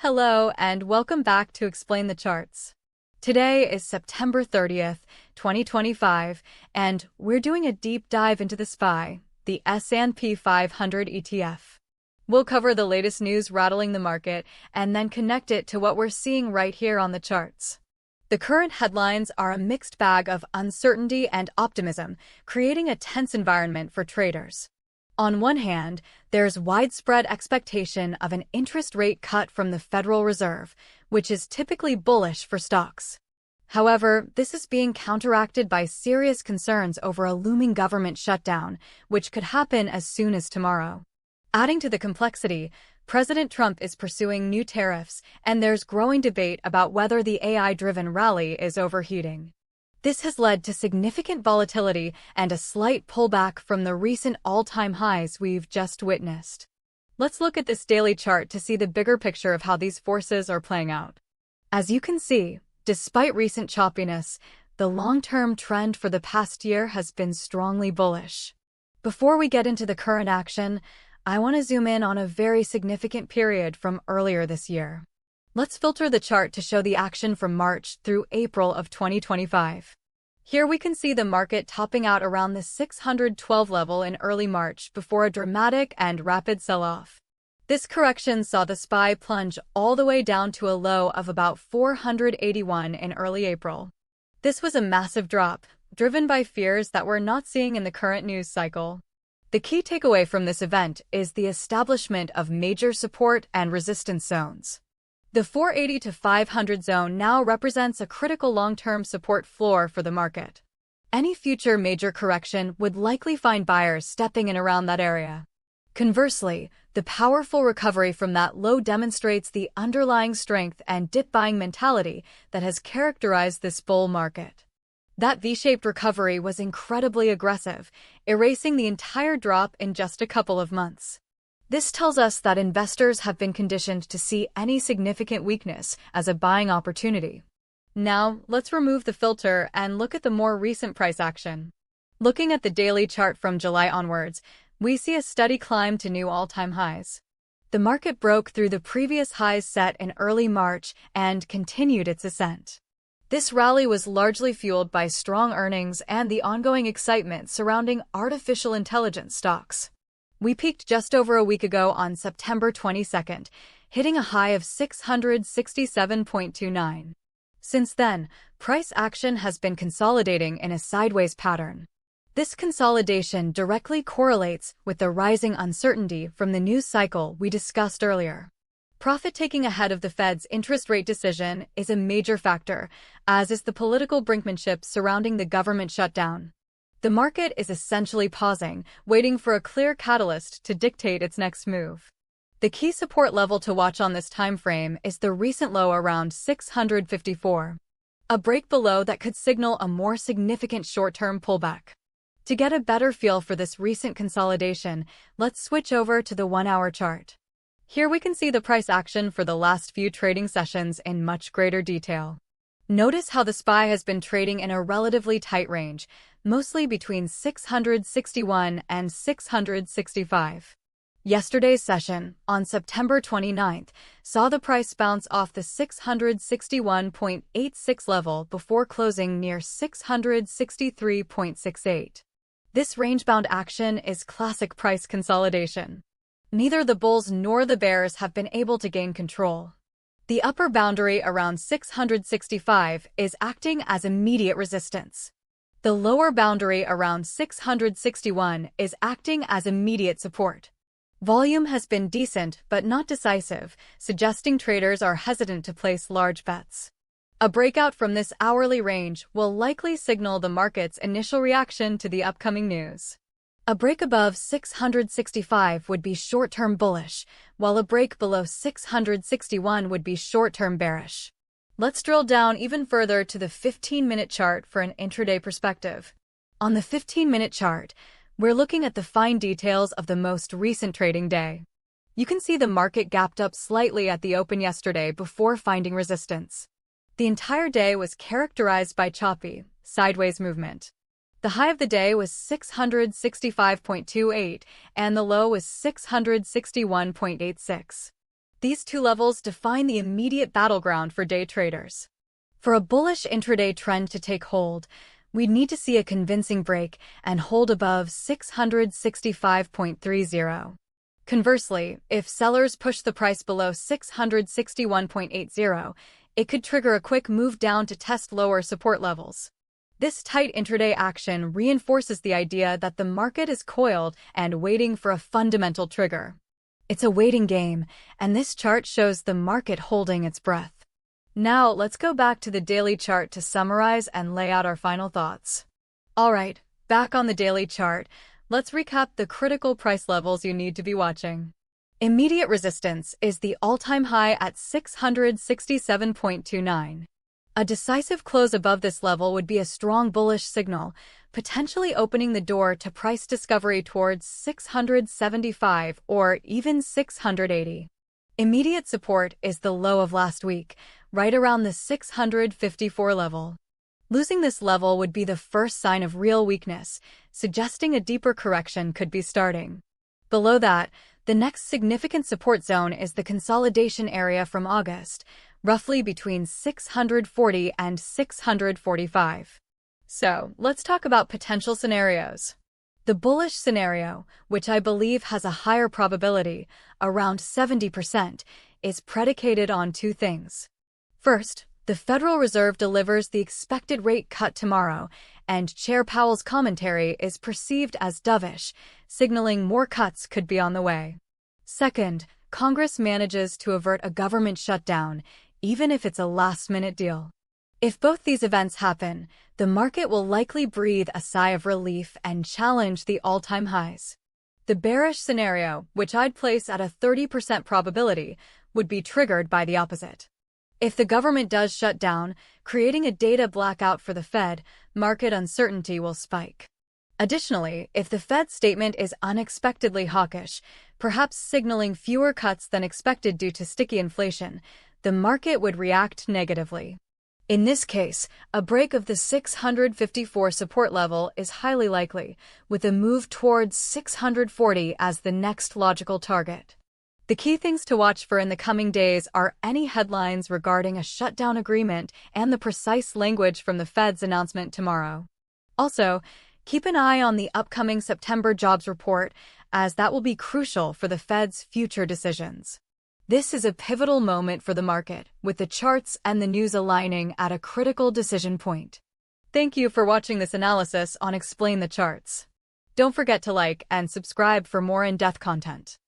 Hello and welcome back to Explain the Charts. Today is September 30th, 2025, and we're doing a deep dive into the SPY, the S&P 500 ETF. We'll cover the latest news rattling the market and then connect it to what we're seeing right here on the charts. The current headlines are a mixed bag of uncertainty and optimism, creating a tense environment for traders. On one hand, there's widespread expectation of an interest rate cut from the Federal Reserve, which is typically bullish for stocks. However, this is being counteracted by serious concerns over a looming government shutdown, which could happen as soon as tomorrow. Adding to the complexity, President Trump is pursuing new tariffs, and there's growing debate about whether the AI-driven rally is overheating. This has led to significant volatility and a slight pullback from the recent all-time highs we've just witnessed. Let's look at this daily chart to see the bigger picture of how these forces are playing out. As you can see, despite recent choppiness, the long-term trend for the past year has been strongly bullish. Before we get into the current action, I want to zoom in on a very significant period from earlier this year. Let's filter the chart to show the action from March through April of 2025. Here we can see the market topping out around the 612 level in early March before a dramatic and rapid sell-off. This correction saw the SPY plunge all the way down to a low of about 481 in early April. This was a massive drop, driven by fears that we're not seeing in the current news cycle. The key takeaway from this event is the establishment of major support and resistance zones. The 480 to 500 zone now represents a critical long-term support floor for the market. Any future major correction would likely find buyers stepping in around that area. Conversely, the powerful recovery from that low demonstrates the underlying strength and dip-buying mentality that has characterized this bull market. That V-shaped recovery was incredibly aggressive, erasing the entire drop in just a couple of months. This tells us that investors have been conditioned to see any significant weakness as a buying opportunity. Now, let's remove the filter and look at the more recent price action. Looking at the daily chart from July onwards, we see a steady climb to new all-time highs. The market broke through the previous highs set in early March and continued its ascent. This rally was largely fueled by strong earnings and the ongoing excitement surrounding artificial intelligence stocks. We peaked just over a week ago on September 22nd, hitting a high of 667.29. Since then, price action has been consolidating in a sideways pattern. This consolidation directly correlates with the rising uncertainty from the news cycle we discussed earlier. Profit-taking ahead of the Fed's interest rate decision is a major factor, as is the political brinkmanship surrounding the government shutdown. The market is essentially pausing, waiting for a clear catalyst to dictate its next move. The key support level to watch on this time frame is the recent low around 654. A break below that could signal a more significant short-term pullback. To get a better feel for this recent consolidation, let's switch over to the 1-hour chart. Here we can see the price action for the last few trading sessions in much greater detail. Notice how the SPY has been trading in a relatively tight range, mostly between 661 and 665. Yesterday's session, on September 29th, saw the price bounce off the 661.86 level before closing near 663.68. This range-bound action is classic price consolidation. Neither the bulls nor the bears have been able to gain control. The upper boundary around 665 is acting as immediate resistance. The lower boundary around 661 is acting as immediate support. Volume has been decent but not decisive, suggesting traders are hesitant to place large bets. A breakout from this hourly range will likely signal the market's initial reaction to the upcoming news. A break above 665 would be short-term bullish, while a break below 661 would be short-term bearish. Let's drill down even further to the 15-minute chart for an intraday perspective. On the 15-minute chart, we're looking at the fine details of the most recent trading day. You can see the market gapped up slightly at the open yesterday before finding resistance. The entire day was characterized by choppy, sideways movement. The high of the day was 665.28 and the low was 661.86. These two levels define the immediate battleground for day traders. For a bullish intraday trend to take hold, we'd need to see a convincing break and hold above 665.30. Conversely, if sellers push the price below 661.80, it could trigger a quick move down to test lower support levels. This tight intraday action reinforces the idea that the market is coiled and waiting for a fundamental trigger. It's a waiting game, and this chart shows the market holding its breath. Now, let's go back to the daily chart to summarize and lay out our final thoughts. Alright, back on the daily chart, let's recap the critical price levels you need to be watching. Immediate resistance is the all-time high at 667.29. A decisive close above this level would be a strong bullish signal, potentially opening the door to price discovery towards 675 or even 680. Immediate support is the low of last week, right around the 654 level. Losing this level would be the first sign of real weakness, suggesting a deeper correction could be starting. Below that, the next significant support zone is the consolidation area from August, roughly between 640 and 645. So, let's talk about potential scenarios. The bullish scenario, which I believe has a higher probability, around 70%, is predicated on two things. First, the Federal Reserve delivers the expected rate cut tomorrow, and Chair Powell's commentary is perceived as dovish, signaling more cuts could be on the way. Second, Congress manages to avert a government shutdown, even if it's a last-minute deal. If both these events happen, the market will likely breathe a sigh of relief and challenge the all-time highs. The bearish scenario, which I'd place at a 30% probability, would be triggered by the opposite. If the government does shut down, creating a data blackout for the Fed, market uncertainty will spike. Additionally, if the Fed's statement is unexpectedly hawkish, perhaps signaling fewer cuts than expected due to sticky inflation, the market would react negatively. In this case, a break of the 654 support level is highly likely, with a move towards 640 as the next logical target. The key things to watch for in the coming days are any headlines regarding a shutdown agreement and the precise language from the Fed's announcement tomorrow. Also, keep an eye on the upcoming September jobs report, as that will be crucial for the Fed's future decisions. This is a pivotal moment for the market, with the charts and the news aligning at a critical decision point. Thank you for watching this analysis on Explain the Charts. Don't forget to like and subscribe for more in-depth content.